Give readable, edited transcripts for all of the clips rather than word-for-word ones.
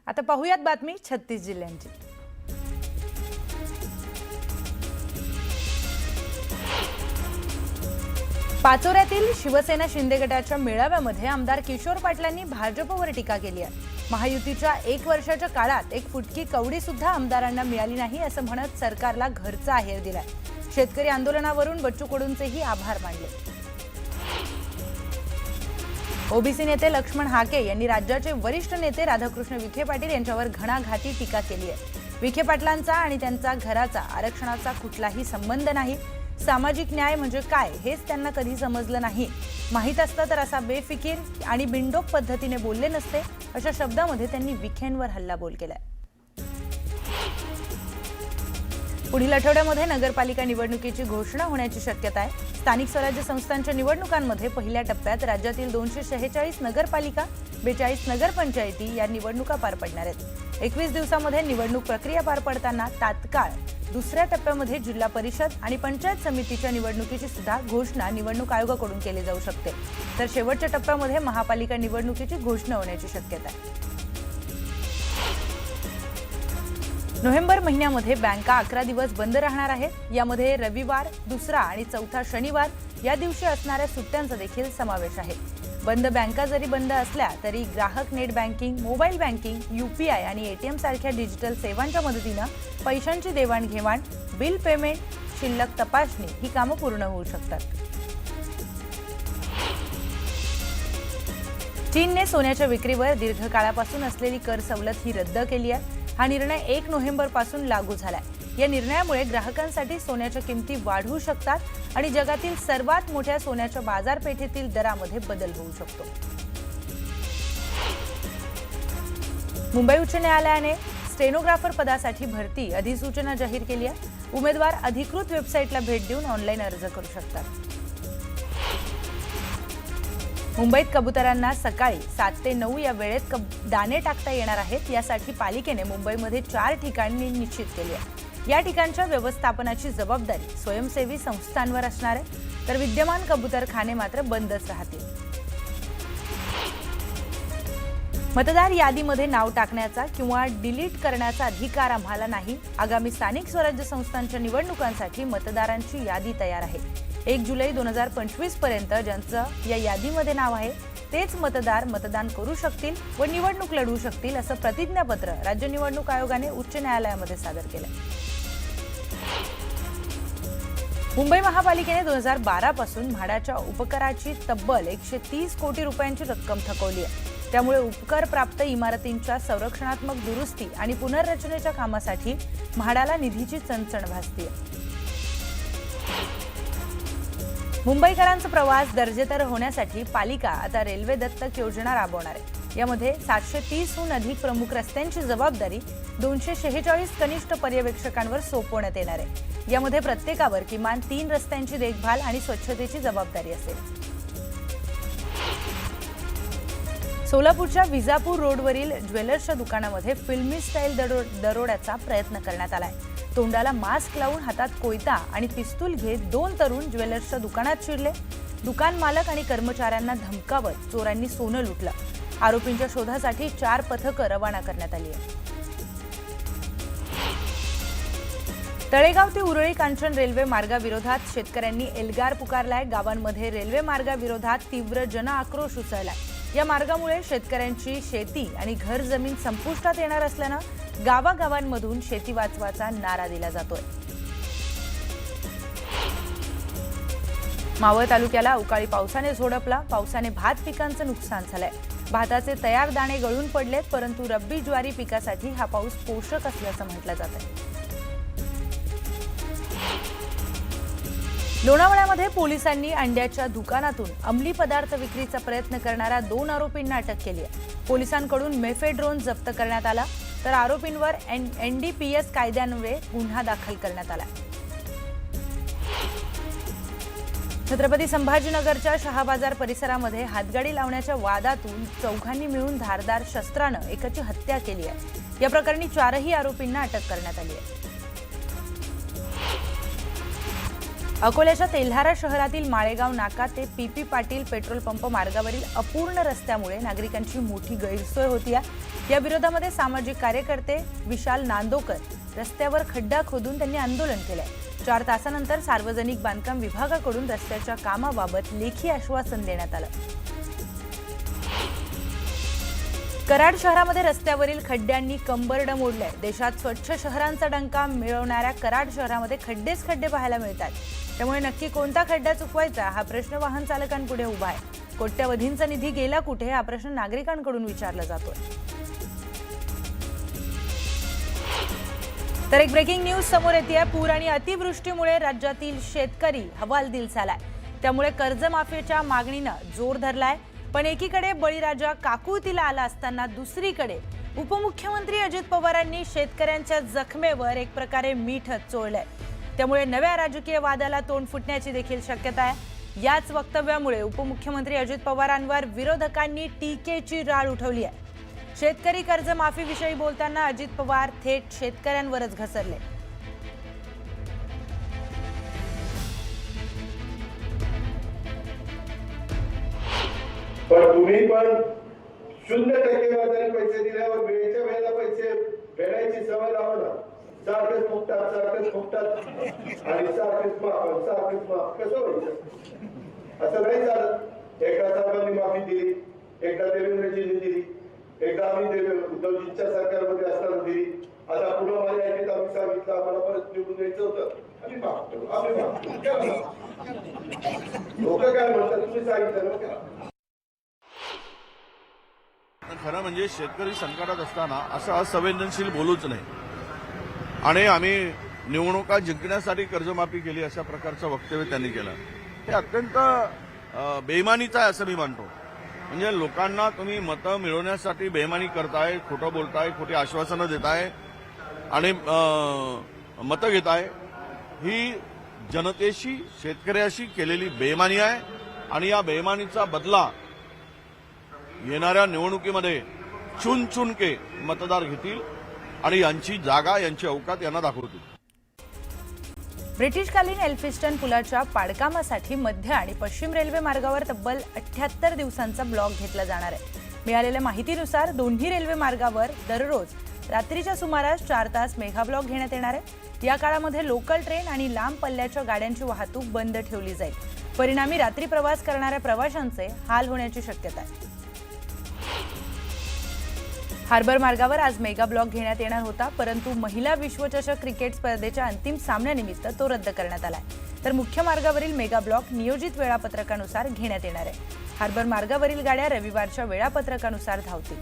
आता पाहूयात बातमी 36 जिल्ह्यांची। पाचोऱ्यातील शिवसेना शिंदे गटाच्या मेळाव्यामध्ये आमदार किशोर पाटलांनी भाजपवर टीका केली आहे। महायुतीच्या 1 वर्षाच्या काळात एक फुटकी कवडी सुद्धा आमदारांना मिळाली नाही असं म्हणत सरकारला घरचा आहेर दिलाय। शेतकरी आंदोलनावरून बच्चू कडूंचेही आभार मानले। ओबीसी नेते लक्ष्मण हाके यांनी राज्याचे वरिष्ठ नेते राधाकृष्ण विखे पाटील यांच्यावर घणाघाती टीका केली आहे। विखे पाटलांचा आणि त्यांचा घराचा आरक्षणाचा कुठलाही संबंध नाही। सामाजिक न्याय म्हणजे काय हेच त्यांना कधी समजलं नाही। माहित असतं तर असा बेफिकीर आणि बिनडोक पद्धतीने बोलले नसते, अशा शब्दांमध्ये त्यांनी विखेंवर हल्लाबोल केलाय। पुढील आठवड्यामध्ये नगरपालिका निवडणुकीची घोषणा होण्याची शक्यता आहे। स्थानिक स्वराज्य संस्थांच्या निवडणुकांमध्ये पहिल्या टप्प्यात राज्यातील 246 नगरपालिका, 42 नगरपंचायती या निवडणुका पार पडणार आहेत। 21 दिवसांमध्ये निवडणूक प्रक्रिया पार पडताना तात्काळ दुसऱ्या टप्प्यामध्ये जिल्हा परिषद आणि पंचायत समितीच्या निवडणुकीची सुद्धा घोषणा निवडणूक आयोगाकडून केली जाऊ शकते। तर शेवटच्या टप्प्यामध्ये महापालिका निवडणुकीची घोषणा होण्याची शक्यता आहे। नोव्हेंबर महिन्यामध्ये बँका 11 दिवस बंद राहणार आहेत। यामध्ये रविवार, दुसरा आणि चौथा शनिवार या दिवशी असणाऱ्या सुट्ट्यांचा देखील समावेश आहे। बंद बँका जरी बंद असल्या तरी ग्राहक net banking, mobile banking, UPI आणि एटीएम सारख्या डिजिटल सेवांच्या मदतीने पैशांची देवाणघेवाण, बिल पेमेंट, शिल्लक तपासणी ही कामं पूर्ण होऊ शकतात। चीनने सोन्याच्या विक्रीवर दीर्घकाळापासून असलेली कर सवलत ही रद्द केली आहे। हा निर्णय 1 नोव्हेंबर पासून लागू झालाय। या निर्णयामुळे ग्राहकांसाठी सोन्याच्या किमती वाढू शकतात आणि जगातील सर्वात मोठ्या सोन्याच्या बाजारपेठेतील दरामध्ये बदल होऊ शकतो। मुंबई उच्च न्यायालयाने स्टेनोग्राफर पदासाठी भरती अधिसूचना जाहीर केली आहे। उमेदवार अधिकृत वेबसाईटला भेट देऊन ऑनलाईन अर्ज करू शकतात। मुंबईत कबुतरांना सकाळी 7 ते 9 या वेळेत दाणे टाकता येणार आहेत। यासाठी पालिकेने मुंबईमध्ये 4 ठिकाणी निश्चित केली आहे। या ठिकाणच्या व्यवस्थापनाची जबाबदारी स्वयंसेवी संस्थांवर असणार आहे, तर विद्यमान कबुतरखाने मात्र बंदच राहतील। मतदार यादीमध्ये नाव टाकण्याचा किंवा डिलीट करण्याचा अधिकार आम्हाला नाही। आगामी स्थानिक स्वराज्य संस्थांच्या निवडणुकांसाठी मतदारांची यादी तयार आहे। 1 जुलै 2025 पर्यंत ज्यांचं या यादीमध्ये नाव आहे तेच मतदार मतदान करू शकतील व निवडणूक लढवू शकतील असं प्रतिज्ञापत्र राज्य निवडणूक आयोगाने उच्च न्यायालयामध्ये सादर केलंय। मुंबई महापालिकेने 2012 पासून म्हाडाच्या उपकराची तब्बल 130 कोटी रुपयांची रक्कम थकवली आहे। त्यामुळे उपकर प्राप्त इमारतींच्या संरक्षणात्मक दुरुस्ती आणि पुनर्रचनेच्या कामासाठी म्हाडाला निधीची चणचण भासते। मुंबईकरांचा प्रवास दर्जेदार होण्यासाठी पालिका आता रेल्वे दत्तक योजना राबवणार आहे। यामध्ये 730हून अधिक प्रमुख रस्त्यांची जबाबदारी 246 कनिष्ठ पर्यवेक्षकांवर सोपवण्यात येणार आहे। यामध्ये प्रत्येकावर किमान 3 रस्त्यांची देखभाल आणि स्वच्छतेची जबाबदारी असेल। सोलापूरच्या विजापूर रोडवरील ज्वेलर्सच्या दुकानामध्ये फिल्मी स्टाईल दरोड्याचा प्रयत्न करण्यात आलाय। तोंडाला मास्क लावून हातात कोयता आणि पिस्तूल घेत 2 तरुण ज्वेलर्सच्या दुकानात शिरले। दुकान मालक आणि कर्मचाऱ्यांना धमकावत चोरांनी सोनं लुटलं। आरोपींच्या शोधासाठी 4 पथकं रवाना करण्यात आली आहेत। तळेगाव ते उरळी कांचन रेल्वे मार्गाविरोधात शेतकऱ्यांनी एल्गार पुकारलाय। गावांमध्ये रेल्वे मार्गाविरोधात तीव्र जनआक्रोश उसळलाय। या मार्गामुळे शेतकऱ्यांची शेती आणि घर जमीन संपुष्टात येणार असल्यानं गावागावांमधून शेती वाचवाचा नारा दिला जातोय। मावळ तालुक्याला अवकाळी पावसाने झोडपला। पावसाने भात पिकांचं नुकसान झालंय। भाताचे तयार दाणे गळून पडलेत, परंतु रब्बी ज्वारी पिकासाठी हा पाऊस पोषक असल्याचं म्हटलं जातंय। लोणावळ्यामध्ये पोलिसांनी अंड्याच्या दुकानातून अंमली पदार्थ विक्रीचा प्रयत्न करणाऱ्या 2 आरोपींना अटक केली आहे। पोलिसांकडून मेफेड्रोन जप्त करण्यात आला, तर आरोपींवर एनडीपीएस कायद्यान्वये गुन्हा दाखल करण्यात आला। छत्रपती संभाजीनगरच्या शहाबाजार परिसरामध्ये हातगाडी लावण्याच्या वादातून 4घांनी मिळून धारदार शस्त्रानं एकाची हत्या केली आहे। या प्रकरणी 4ही आरोपींना अटक करण्यात आली आहे। अकोल्याच्या तेल्हारा शहरातील माळेगाव नाका ते पीपी पाटील पेट्रोल पंप मार्गावरील अपूर्ण रस्त्यामुळे नागरिकांची मोठी गैरसोय होती आहे। या विरोधामध्ये सामाजिक कार्यकर्ते विशाल नांदोकर रस्त्यावर खड्डा खोदून त्यांनी आंदोलन केले। 4 तासानंतर सार्वजनिक बांधकाम विभागाकडून रस्त्याच्या कामाबाबत लेखी आश्वासन देण्यात आलं। कराड शहरामध्ये रस्त्यावरील खड्ड्यांनी कंबरड मोडले। देशात स्वच्छ शहरांचा डंका मिळवणाऱ्या कराड शहरामध्ये खड्डेच खड्डे पाहायला मिळतात। त्यामुळे नक्की कोणता खड्डा चुकवायचा हा प्रश्न वाहन चालकांपुढे उभा आहे। कोट्यवधींचा निधी गेला कुठे हा प्रश्न नागरिकांकडून विचारला जातोय। तर एक ब्रेकिंग न्यूज समोर येते। पूर आणि अतिवृष्टीमुळे राज्यातील शेतकरी हवालदिल झालाय। त्यामुळे कर्जमाफीच्या मागणीनं जोर धरलाय। पण एकीकडे बळीराजा काकुळतीला आला असताना दुसरीकडे उपमुख्यमंत्री अजित पवारांनी शेतकऱ्यांच्या जखमेवर एक प्रकारे मीठ चोळलंय। त्यामुळे नव्या राजकीय वादाला तोंड फुटण्याची देखील शक्यता आहे। याच वक्तव्यामुळे उपमुख्यमंत्री अजित पवारांवर विरोधकांनी टीकेची राळ उठवली आहे। शेतकरी कर्जमाफीविषयी बोलताना अजित पवार थेट शेतकऱ्यांवरच घसरले। पण तुम्ही पण 0% व्याजाने पैसे दिल्यावर वेळेच्या वेळेला पैसे फेडायची सवय लावला। सारखेच फुकतात आणि सारखेच माफ कसं व्हायचं? असं नाही चालत। एकदा साहेबांनी माफी दिली, एकदा देवेंद्रजींनी दिली, एकदा आम्ही उद्धवजींच्या सरकारमध्ये असताना दिली। आता पुन्हा माझ्या ऐकत आम्ही सांगितलं आम्हाला परत निवडून द्यायचं होतं, आम्ही माफतो। लोक काय म्हणतात तुम्ही सांगितलं ना? खरं म्हणजे शेतकरी संकटात असताना असं असंवेदनशील बोलूच नाही। आणि आम्ही निवडणुका जिंकण्यासाठी कर्जमाफी केली अशा प्रकारचं वक्तव्य त्यांनी केलं। हे अत्यंत बेईमानीचं आहे असं मी मानतो। म्हणजे लोकांना तुम्ही मतं मिळवण्यासाठी बेईमानी करताय, खोटं बोलताय, खोटी आश्वासनं देताय आणि मतं घेताय। ही जनतेशी शेतकऱ्याशी केलेली बेईमानी आहे आणि या बेईमानीचा बदला येणाऱ्या निवडणुकीमध्ये चुन के मतदार घेतील आणि यांची जागा, यांची औकात यांना दाखवतील। ब्रिटिशकालीन एल्फिस्टन पुलाच्या पाडकामासाठी मध्य आणि पश्चिम रेल्वे मार्गावर तब्बल 78 दिवसांचा ब्लॉक घेतला जाणार आहे। मिळालेल्या माहितीनुसार दोन्ही रेल्वे मार्गावर दररोज रात्रीच्या सुमारास 4 तास मेगा ब्लॉक घेण्यात येणार आहे। या काळामध्ये लोकल ट्रेन आणि लांब पल्ल्याच्या गाड्यांची वाहतूक बंद ठेवली जाईल। परिणामी रात्री प्रवास करणाऱ्या प्रवाशांचे हाल होण्याची शक्यता आहे। हार्बर मार्गावर आज मेगा ब्लॉक घेण्यात येणार होता, परंतु महिला विश्वचषक क्रिकेट स्पर्धेच्या अंतिम सामन्यानिमित्त तो रद्द करण्यात आलाय। तर मुख्य मार्गावरील मेगा ब्लॉक नियोजित वेळापत्रकानुसार घेण्यात येणार आहे। हार्बर मार्गावरील गाड्या रविवारच्या वेळापत्रकानुसार धावतील।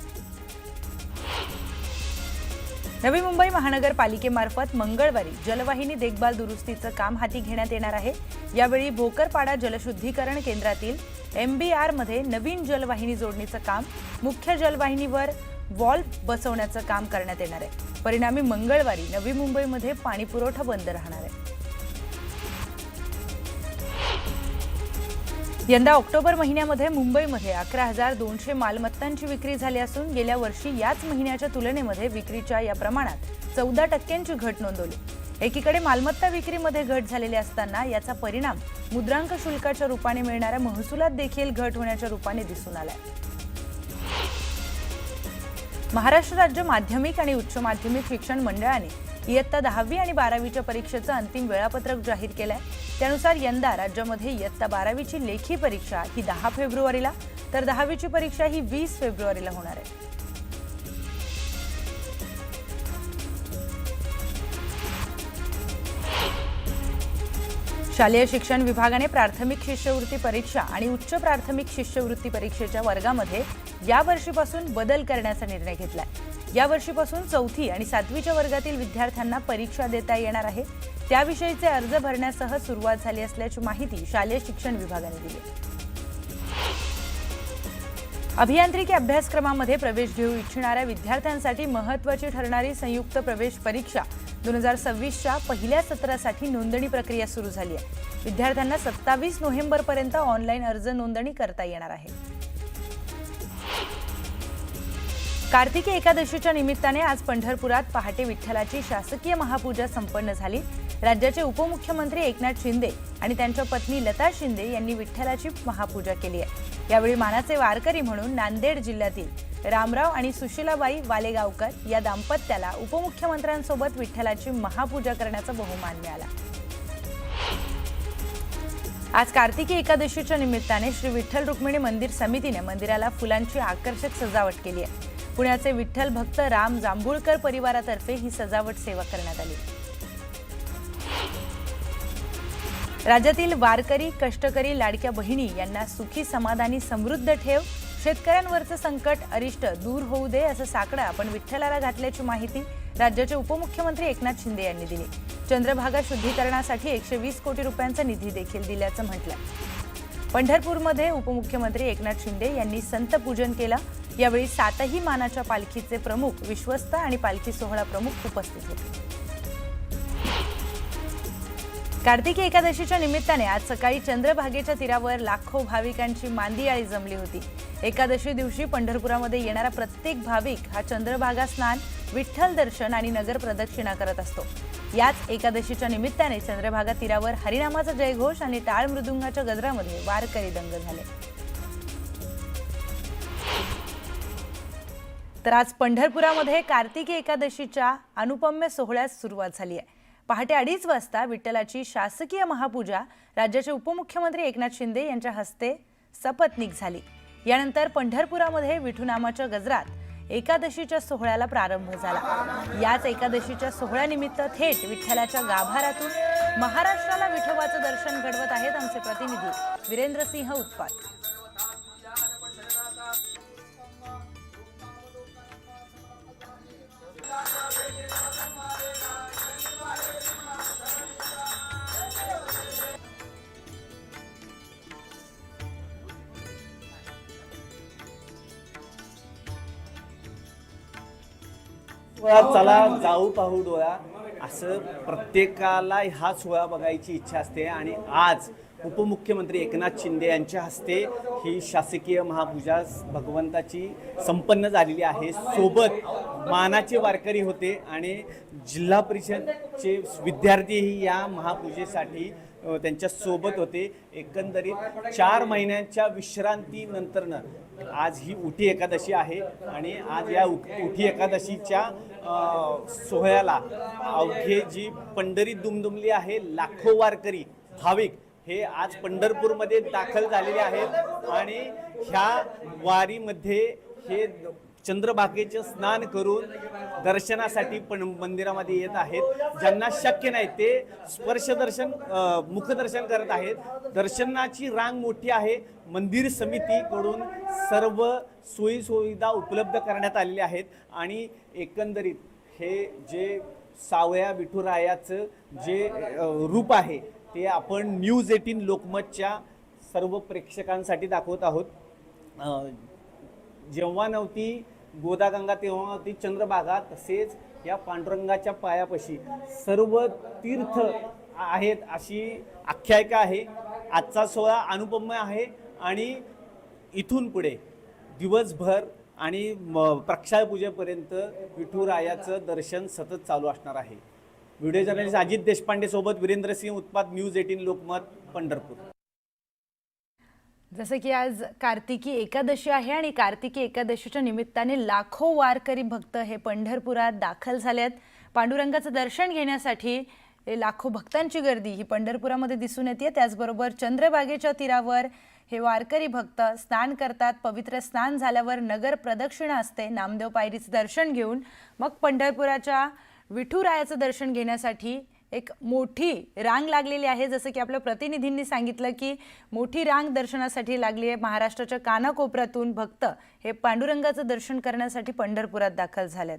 नवी मुंबई महानगरपालिकेमार्फत मंगळवारी जलवाहिनी देखभाल दुरुस्तीचं काम हाती घेण्यात येणार आहे। यावेळी भोकरपाडा जलशुद्धीकरण केंद्रातील MBR मध्ये नवीन जलवाहिनी जोडणीचं काम, मुख्य जलवाहिनीवर व्हॉल्व्ह बसवण्याचं काम करण्यात येणार आहे। परिणामी मंगळवारी नवी मुंबईमध्ये पाणी पुरवठा बंद राहणार आहे। यंदा ऑक्टोबर महिन्यामध्ये मुंबईमध्ये 11,200 मालमत्तांची विक्री झाली असून गेल्या वर्षी याच महिन्याच्या तुलनेमध्ये विक्रीच्या या प्रमाणात 14% घट नोंदवली। एकीकडे मालमत्ता विक्रीमध्ये घट झालेली असताना याचा परिणाम मुद्रांक शुल्काच्या रूपाने मिळणाऱ्या महसुलात देखील घट होण्याच्या रूपाने दिसून आलाय। महाराष्ट्र राज्य माध्यमिक आणि उच्च माध्यमिक शिक्षण मंडळाने इयत्ता 10वी आणि 12वीच्या परीक्षेचं अंतिम वेळापत्रक जाहीर केलंय। त्यानुसार यंदा राज्यामध्ये इयत्ता 12वीची लेखी परीक्षा ही 10 फेब्रुवारीला तर 10वीची परीक्षा ही 20 फेब्रुवारीला होणार आहे। शालेय शिक्षण विभागाने प्राथमिक शिष्यवृत्ती परीक्षा आणि उच्च प्राथमिक शिष्यवृत्ती परीक्षेच्या वर्गामध्ये यावर्षीपासून बदल करण्याचा निर्णय घेतलाय। यावर्षीपासून 4थी आणि 7वीच्या वर्गातील विद्यार्थ्यांना परीक्षा देता येणार आहे। त्याविषयीचे अर्ज भरण्यासह सुरुवात झाली असल्याची माहिती शालेय शिक्षण विभागाने दिली। अभियांत्रिकी अभ्यासक्रमामध्ये प्रवेश घेऊ इच्छिणाऱ्या विद्यार्थ्यांसाठी महत्त्वाची ठरणारी संयुक्त प्रवेश परीक्षा 2026च्या पहिल्या सत्रासाठी नोंदणी प्रक्रिया सुरू झाली आहे। विद्यार्थ्यांना 27 नोव्हेंबरपर्यंत ऑनलाईन अर्ज नोंदणी करता येणार आहे। कार्तिकी एकादशीच्या निमित्ताने आज पंढरपुरात पहाटे विठ्ठलाची शासकीय महापूजा संपन्न झाली। राज्याचे उपमुख्यमंत्री एकनाथ शिंदे आणि त्यांच्या पत्नी लता शिंदे यांनी विठ्ठलाची महापूजा केली आहे। यावेळी मानाचे वारकरी म्हणून नांदेड जिल्ह्यातील रामराव आणि सुशीलाबाई वालेगावकर या दाम्पत्याला उपमुख्यमंत्र्यांसोबत विठ्ठलाची महापूजा करण्याचा बहुमान मिळाला। आज कार्तिकी एकादशीच्या निमित्ताने श्री विठ्ठल रुक्मिणी मंदिर समितीने मंदिराला फुलांची आकर्षक सजावट केली आहे। पुण्याचे विठ्ठल भक्त राम जांभूळकर परिवारातर्फे ही सजावट सेवा करण्यात आली। राज्यातील वारकरी, कष्टकरी, लाडक्या बहिणी यांना सुखी, समाधानी, समृद्ध ठेव, शेतकऱ्यांवरचं संकट, अरिष्ट दूर होऊ दे असं साकडं आपण विठ्ठलाला घातल्याची माहिती राज्याचे उपमुख्यमंत्री एकनाथ शिंदे यांनी दिली। चंद्रभागा शुद्धीकरणासाठी 120 कोटी रुपयांचा निधी देखील दिल्याचं म्हटलंय। पंढरपूरमध्ये उपमुख्यमंत्री एकनाथ शिंदे यांनी संत पूजन केलं। यावेळी 7ही मानाच्या पालखीचे प्रमुख, विश्वस्त आणि पालखी सोहळा प्रमुख उपस्थित होते। कार्तिकी एकादशीच्या निमित्ताने आज सकाळी चंद्रभागेच्या तीरावर लाखो भाविकांची मांदियाळी जमली होती। एकादशी दिवशी पंढरपुरामध्ये येणारा प्रत्येक भाविक हा चंद्रभागा स्नान, विठ्ठल दर्शन आणि नगर प्रदक्षिणा करत असतो। याच एकादशीच्या निमित्ताने चंद्रभागा तीरावर हरिनामाचा जयघोष आणि टाळ मृदुंगाच्या गजरामध्ये वारकरी दंग झाले। तर आज पंढरपुरामध्ये कार्तिकी एकादशीच्या अनुपम्य सोहळ्यास सुरुवात झाली आहे। पहाटे 2:30 वाजता विठ्ठलाची शासकीय महापूजा राज्याचे उपमुख्यमंत्री एकनाथ शिंदे यांच्या हस्ते सपत्नीक झाली। यानंतर पंढरपुरामध्ये विठुनामाच्या गजरात एकादशीच्या सोहळ्याला प्रारंभ झाला। याच एकादशीच्या सोहळ्यानिमित्त थेट विठ्ठलाच्या गाभारातून महाराष्ट्राला विठोबाचं दर्शन घडवत आहेत आमचे प्रतिनिधी वीरेंद्रसिंह उत्पात। चला जाऊ पाहू डोळा असं प्रत्येकाला हा सोहळा बघायची इच्छा असते आणि आज उपमुख्यमंत्री एकनाथ शिंदे यांच्या हस्ते ही शासकीय महापूजा भगवंताची संपन्न झालेली आहे। सोबत मानाचे वारकरी होते आणि जिल्हा परिषदचे विद्यार्थीही या महापूजेसाठी त्यांच्या सोबत होते। एकंदरीत 4 महिन्यांच्या विश्रांतीनंतरनं आज ही उठी एकादशी आहे आणि आज या उठी एकादशीच्या सोहळ्याला अवघे जी पंढरी दुमदुमली आहे, लाखो वारकरी भाविक हे आज पंढरपूरमध्ये दाखल झालेले आहेत आणि ह्या वारीमध्ये हे चंद्रभागेचे स्नान करून दर्शनासाठी पण मंदिरामध्ये येत आहेत। ज्यांना शक्य नाही ते स्पर्शदर्शन, मुखदर्शन करत आहेत। दर्शनाची रांग मोठी आहे। मंदिर समितीकडून सर्व सोयी सुविधा उपलब्ध करण्यात आलेल्या आहेत आणि एकंदरीत हे जे सावया विठुरायाचं जे रूप आहे ते आपण न्यूज 18 लोकमतच्या सर्व प्रेक्षकांसाठी दाखवत आहोत। जेव्हा नव्हती गोदागंगा तेव्हा होती चंद्रभागा, तसेच या पांडुरंगाच्या पायापाशी सर्व तीर्थ आहेत अशी आख्यायिका आहे। आजचा सोहळा अनुपम्य आहे आणि इथून पुढे दिवसभर आणि प्रक्षाळ पूजेपर्यंत विठुरायाचं दर्शन सतत चालू असणार आहे। व्हिडिओ जर्नलिस्ट अजित देशपांडे सोबत वीरेंद्रसिंह उत्पात, न्यूज 18 लोकमत, पंढरपूर। जसं की आज कार्तिकी एकादशी आहे आणि कार्तिकी एकादशीच्या निमित्ताने लाखो वारकरी भक्त हे पंढरपुरात दाखल झालेत। पांडुरंगाचं दर्शन घेण्यासाठी लाखो भक्तांची गर्दी ही पंढरपुरामध्ये दिसून येते। त्याचबरोबर चंद्रभागेच्या तीरावर हे वारकरी भक्त स्नान करतात। पवित्र स्नान झाल्यावर नगर प्रदक्षिणा असते। नामदेव पायरीचं दर्शन घेऊन मग पंढरपुराच्या विठुरायाचं दर्शन घेण्यासाठी एक मोठी रांग लागलेली आहे। जसं की आपल्या प्रतिनिधींनी सांगितलं की मोठी रांग दर्शनासाठी लागली आहे। महाराष्ट्राच्या कानाकोपऱ्यातून भक्त हे पांडुरंगाचं दर्शन करण्यासाठी पंढरपुरात दाखल झालेत।